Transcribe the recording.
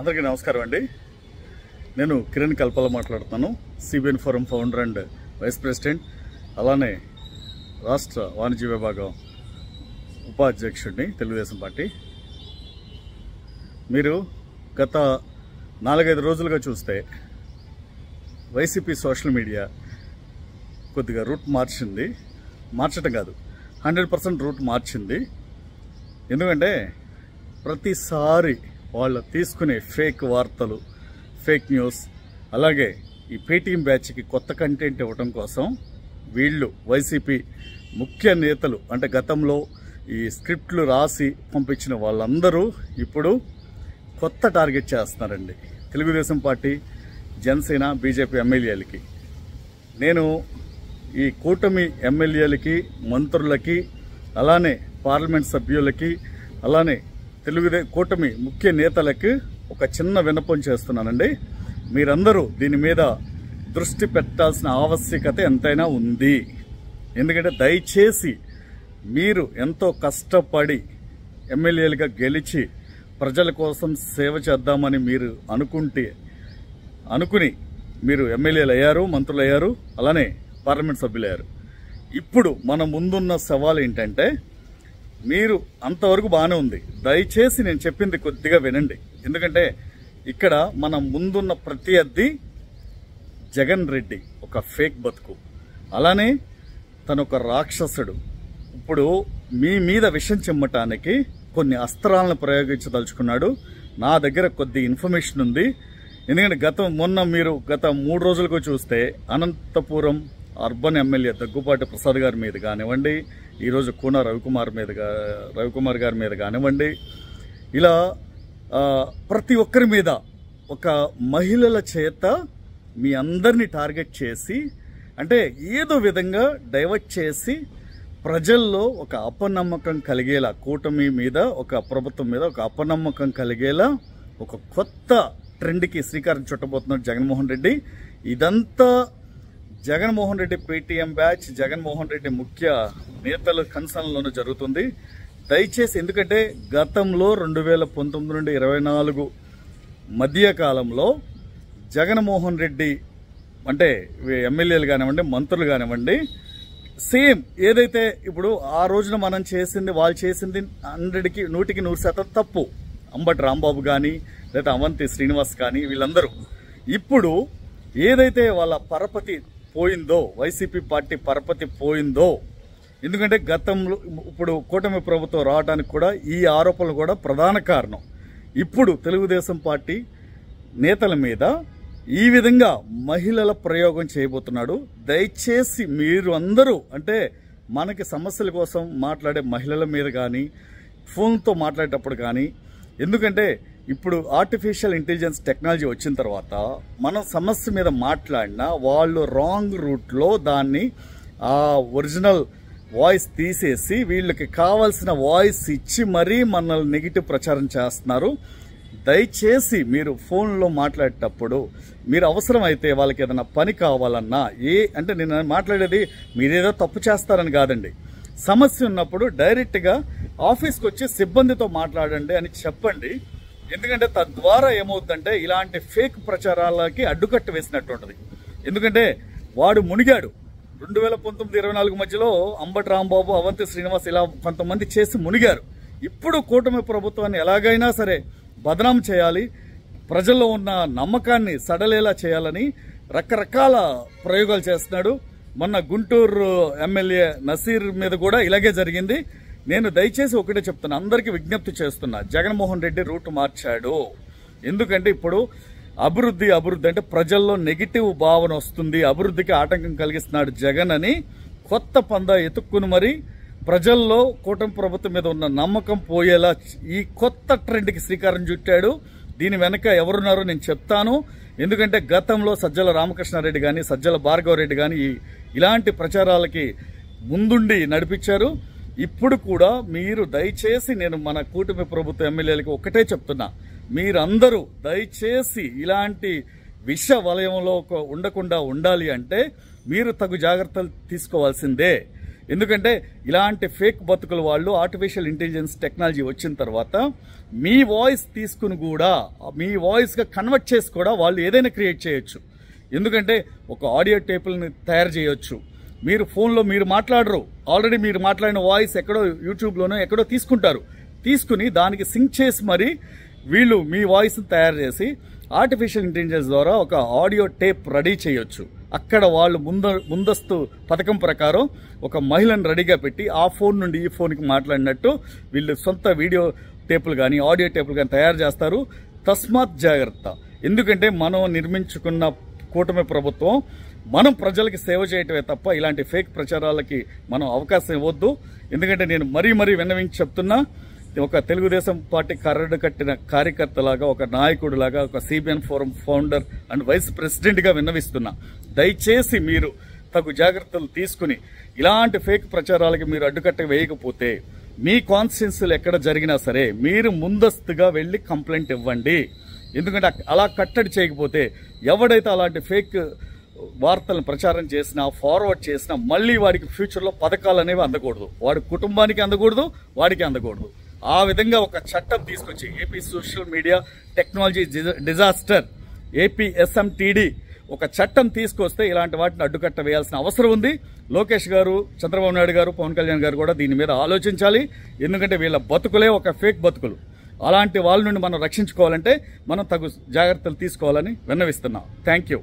అందరికీ నమస్కారం అండి. నేను కిరణ్ కల్పల మాట్లాడుతున్నాను. CBN forum founder and vice president, అలానే రాష్ట్ర వాణిజ్య విభాగం ఉపాధ్యక్షుడిని తెలుగుదేశం పార్టీ. మీరు గత 4-5 రోజులుగా చూస్తే వైసీపీ సోషల్ మీడియా కొద్దిగా రూట్ మార్చటం కాదు, 100% రూట్ మార్చింది. ఎందుకంటే ప్రతిసారి వాళ్ళు తీసుకునే ఫేక్ వార్తలు, ఫేక్ న్యూస్, అలాగే ఈ పేటీఎం బ్యాచ్కి కొత్త కంటెంట్ ఇవ్వడం కోసం వీళ్ళు వైసీపీ ముఖ్య నేతలు, అంటే గతంలో ఈ స్క్రిప్ట్లు రాసి పంపించిన వాళ్ళందరూ ఇప్పుడు కొత్త టార్గెట్ చేస్తున్నారండి తెలుగుదేశం పార్టీ, జనసేన, బీజేపీ ఎమ్మెల్యేలకి. నేను ఈ కూటమి ఎమ్మెల్యేలకి, మంత్రులకి, అలానే పార్లమెంట్ సభ్యులకి, అలానే కూటమి ముఖ్య నేతలకి ఒక చిన్న విన్నపం చేస్తున్నానండి. మీరందరూ దీని మీద దృష్టి పెట్టాల్సిన ఆవశ్యకత ఎంతైనా ఉంది. ఎందుకంటే దయచేసి మీరు ఎంతో కష్టపడి ఎమ్మెల్యేలుగా గెలిచి ప్రజల కోసం సేవ చేద్దామని మీరు అనుకుని మీరు ఎమ్మెల్యేలు అయ్యారు, మంత్రులు అయ్యారు, అలానే పార్లమెంట్ సభ్యులు అయ్యారు. ఇప్పుడు మన ముందున్న సవాల్ ఏంటంటే, మీరు అంతవరకు బాగానే ఉంది, దయచేసి నేను చెప్పింది కొద్దిగా వినండి. ఎందుకంటే ఇక్కడ మన ముందున్న ప్రత్యర్థి జగన్ రెడ్డి ఒక ఫేక్ బతుకు, అలానే తను ఒక రాక్షసుడు. ఇప్పుడు మీ మీద విషం చిమ్మటానికి కొన్ని అస్త్రాలను ప్రయోగించదలుచుకున్నాడు. నా దగ్గర కొద్ది ఇన్ఫర్మేషన్ ఉంది. ఎందుకంటే గత 3 రోజులకు చూస్తే అనంతపురం అర్బన్ ఎమ్మెల్యే దగ్గుపాటి ప్రసాద్ గారి మీద కానివ్వండి, ఈరోజు కూన రవికుమార్ గారి మీద కానివ్వండి, ఇలా ప్రతి ఒక్కరి మీద ఒక మహిళల చేత మీ అందరినీ టార్గెట్ చేసి, అంటే ఏదో విధంగా డైవర్ట్ చేసి ప్రజల్లో ఒక అపనమ్మకం కలిగేలా, కూటమి మీద, ఒక ప్రభుత్వం మీద ఒక అపనమ్మకం కలిగేలా ఒక కొత్త ట్రెండ్కి శ్రీకారం చుట్టబోతున్నాడు జగన్మోహన్ రెడ్డి. ఇదంతా జగన్మోహన్ రెడ్డి పేటీఎం బ్యాచ్, జగన్మోహన్ రెడ్డి ముఖ్య నేతల కన్సర్న్లోనూ జరుగుతుంది. దయచేసి, ఎందుకంటే గతంలో 2019 నుండి 24 మధ్య కాలంలో జగన్మోహన్ రెడ్డి అంటే ఎమ్మెల్యేలు కానివ్వండి, మంత్రులు కానివ్వండి, సేమ్ ఏదైతే ఇప్పుడు ఆ రోజున మనం చేసింది, వాళ్ళు చేసింది 100% తప్పు. అంబటి రాంబాబు కానీ, లేదా అవంతి శ్రీనివాస్ కానీ, వీళ్ళందరూ ఇప్పుడు ఏదైతే వాళ్ళ పరపతి పోయిందో, వైసీపీ పార్టీ పరపతి పోయిందో, ఎందుకంటే గతంలో ఇప్పుడు కూటమి ప్రభుత్వం రావడానికి కూడా ఈ ఆరోపణలు కూడా ప్రధాన కారణం. ఇప్పుడు తెలుగుదేశం పార్టీ నేతల మీద ఈ విధంగా మహిళల ప్రయోగం చేయబోతున్నాడు. దయచేసి మీరు అందరూ, అంటే మనకి సమస్యల కోసం మాట్లాడే మహిళల మీద కానీ, ఫోన్తో మాట్లాడేటప్పుడు కానీ, ఎందుకంటే ఇప్పుడు ఆర్టిఫిషియల్ ఇంటెలిజెన్స్ టెక్నాలజీ వచ్చిన తర్వాత మనం సమస్య మీద మాట్లాడినా వాళ్ళు రాంగ్ రూట్లో దాన్ని ఆ ఒరిజినల్ వాయిస్ తీసేసి వీళ్ళకి కావాల్సిన వాయిస్ ఇచ్చి మరీ మనల్ని నెగిటివ్ ప్రచారం చేస్తున్నారు. దయచేసి మీరు ఫోన్లో మాట్లాడేటప్పుడు మీరు అవసరమైతే వాళ్ళకి ఏదైనా పని కావాలన్నా, అంటే నేను మాట్లాడేది మీరేదో తప్పు చేస్తారని కాదండి, సమస్య ఉన్నప్పుడు డైరెక్ట్గా ఆఫీస్కి వచ్చి సిబ్బందితో మాట్లాడండి అని చెప్పండి. ఎందుకంటే తద్వారా ఏమవుతుందంటే ఇలాంటి ఫేక్ ప్రచారాలకి అడ్డుకట్ట వేసినట్టు ఉంటుంది. ఎందుకంటే వాడు మునిగాడు 2019-24 మధ్యలో అంబటి రాంబాబు, అవంతి శ్రీనివాస్ ఇలా కొంతమంది చేసి మునిగారు. ఇప్పుడు కూటమి ప్రభుత్వాన్ని ఎలాగైనా సరే బదనాం చేయాలి, ప్రజల్లో ఉన్న నమ్మకాన్ని సడలేలా చేయాలని రకరకాల ప్రయోగాలు చేస్తున్నాడు. మొన్న గుంటూరు ఎమ్మెల్యే నసీర్ మీద కూడా ఇలాగే జరిగింది. నేను దయచేసి ఒకటే చెప్తున్నా, అందరికీ విజ్ఞప్తి చేస్తున్నా, జగన్మోహన్ రెడ్డి రూట్ మార్చాడు. ఎందుకంటే ఇప్పుడు అభివృద్ధి అంటే ప్రజల్లో నెగిటివ్ భావన వస్తుంది, అభివృద్ధికి ఆటంకం కలిగిస్తున్నాడు జగన్ అని కొత్త పందా ఎత్తుక్కుని మరి ప్రజల్లో కూటమి ప్రభుత్వం మీద ఉన్న నమ్మకం పోయేలా ఈ కొత్త ట్రెండ్కి శ్రీకారం చుట్టాడు. దీని వెనక ఎవరున్నారో నేను చెప్తాను. ఎందుకంటే గతంలో సజ్జల రామకృష్ణారెడ్డి కానీ, సజ్జల భార్గవరెడ్డి కానీ ఇలాంటి ప్రచారాలకి ముందుండి నడిపించారు. ఇప్పుడు కూడా మీరు దయచేసి, నేను మన కూటమి ప్రభుత్వ ఎమ్మెల్యేలకు ఒకటే చెప్తున్నా, మీరందరూ దయచేసి ఇలాంటి విష వలయంలో ఉండకుండా ఉండాలి అంటే మీరు తగు జాగ్రత్తలు తీసుకోవాల్సిందే. ఎందుకంటే ఇలాంటి ఫేక్ బతుకుల వాళ్ళు ఆర్టిఫిషియల్ ఇంటెలిజెన్స్ టెక్నాలజీ వచ్చిన తర్వాత మీ వాయిస్ తీసుకుని కూడా మీ వాయిస్గా కన్వర్ట్ చేసి కూడా వాళ్ళు ఏదైనా క్రియేట్ చేయొచ్చు. ఎందుకంటే ఒక ఆడియో టేపుల్ని తయారు చేయొచ్చు. మీరు ఫోన్లో మీరు మాట్లాడరు, ఆల్రెడీ మీరు మాట్లాడిన వాయిస్ ఎక్కడో యూట్యూబ్లోనో ఎక్కడో తీసుకుని దానికి సింక్ చేసి మరి వీళ్ళు మీ వాయిస్ని తయారు చేసి ఆర్టిఫిషియల్ ఇంటెలిజెన్స్ ద్వారా ఒక ఆడియో టేప్ రెడీ చేయొచ్చు. అక్కడ వాళ్ళు ముందస్తు పథకం ప్రకారం ఒక మహిళను రెడీగా పెట్టి ఆ ఫోన్ నుండి ఈ ఫోన్కి మాట్లాడినట్టు వీళ్ళు సొంత వీడియో టేపులు కానీ ఆడియో టేపులు కానీ తయారు చేస్తారు. తస్మాత్ జాగ్రత్త. ఎందుకంటే మనం నిర్మించుకున్న కూటమి ప్రభుత్వం మనం ప్రజలకి సేవ చేయటమే తప్ప ఇలాంటి ఫేక్ ప్రచారాలకి మనం అవకాశం ఇవ్వద్దు. ఎందుకంటే నేను మరీ విన్నవించి చెప్తున్నా, ఒక తెలుగుదేశం పార్టీ కరడు కట్టిన కార్యకర్తలాగా, ఒక నాయకుడిలాగా, ఒక CBN forum founder and vice ప్రెసిడెంట్గా విన్నవిస్తున్నా. దయచేసి మీరు తగు జాగ్రత్తలు తీసుకుని ఇలాంటి ఫేక్ ప్రచారాలకి మీరు అడ్డుకట్ట వేయకపోతే మీ కాన్స్టిట్యున్సీలు ఎక్కడ జరిగినా సరే మీరు ముందస్తుగా వెళ్ళి కంప్లైంట్ ఇవ్వండి. ఎందుకంటే అలా కట్టడి చేయకపోతే ఎవడైతే అలాంటి ఫేక్ వార్తలను ప్రచారం చేసినా ఫార్వర్డ్ చేసినా మళ్ళీ వాడికి ఫ్యూచర్లో పథకాలు అనేవి అందకూడదు, వాడి కుటుంబానికి అందకూడదు, వాడికి అందకూడదు. ఆ విధంగా ఒక చట్టం తీసుకొచ్చి AP social media technology disaster APSMTD ఒక చట్టం తీసుకొస్తే ఇలాంటి వాటిని అడ్డుకట్ట వేయాల్సిన అవసరం ఉంది. లోకేష్ గారు, చంద్రబాబు నాయుడు గారు, పవన్ కళ్యాణ్ గారు కూడా దీని మీద ఆలోచించాలి. ఎందుకంటే వీళ్ళ బతుకులే ఒక ఫేక్ బతుకులు. అలాంటి వాళ్ళ నుండి మనం రక్షించుకోవాలంటే మనం తగు జాగ్రత్తలు తీసుకోవాలని విన్నవిస్తున్నాం. Thank you.